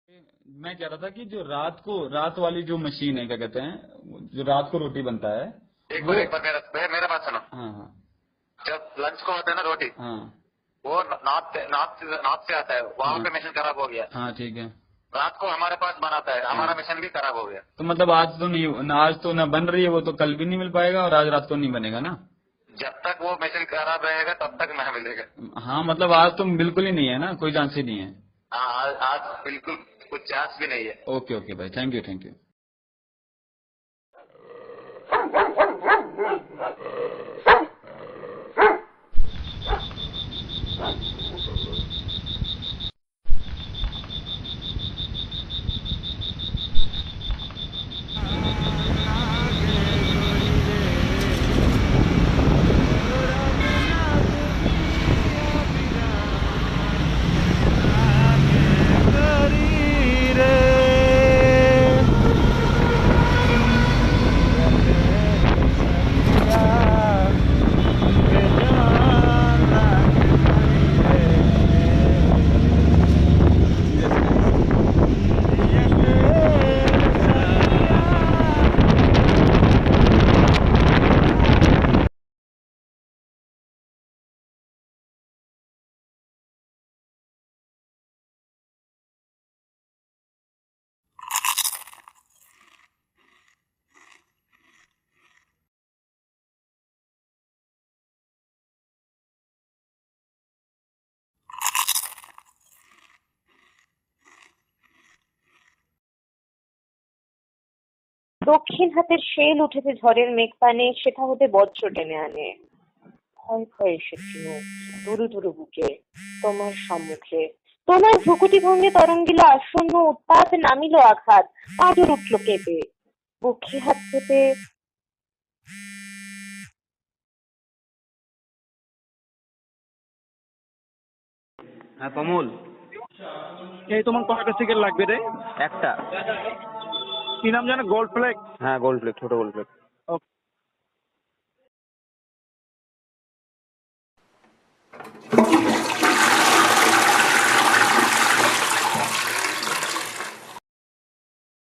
मैं कह रहा था कि जो रात वाली जो मशीन है, क्या कहते हैं, जो रात को रोटी बनता है एक वो। बार एक बार मेरा बात सुनो। हाँ हाँ जब लंच को आता है ना रोटी, हाँ वो नॉर्थ से आता है, वहाँ हाँ पे मशीन खराब हो गया। हाँ ठीक है। रात को हमारे पास बनाता है, हाँ हमारा मशीन भी खराब हो गया। तो मतलब आज तो नहीं, आज तो ना बन रही है वो, तो कल भी नहीं मिल पाएगा और आज रात को नहीं बनेगा ना। जब तक वो मशीन खराब रहेगा तब तक नहीं मिलेगा। हाँ मतलब आज तो बिल्कुल ही नहीं है ना, कोई चांस ही नहीं है। हाँ, आज बिल्कुल कुछ चांस भी नहीं है। ओके ओके भाई, थैंक यू थैंक यू। দক্ষিণ হাতের শেল উঠেছে ঝড়ের মেঘপানে, সেটা হতে বজ্র টেনে আনে। ভয় ভয় এসেছিল দুরু দুরু বুকে তোমার সম্মুখে। তোমার ভ্রুকুটি ভঙ্গে তরঙ্গিল আসন্ন উৎপাত, নামিল আঘাত, পাঁজর উঠল কেঁপে। বুকে হাত চেপে হ্যাঁ কমল, এই তোমার কয়টা সিগারেট লাগবে রে? একটা। কি নাম জানো? গোল্ড ফ্লেক। হ্যাঁ গোল্ড প্লেট, ছোট গোল্ড প্লেট।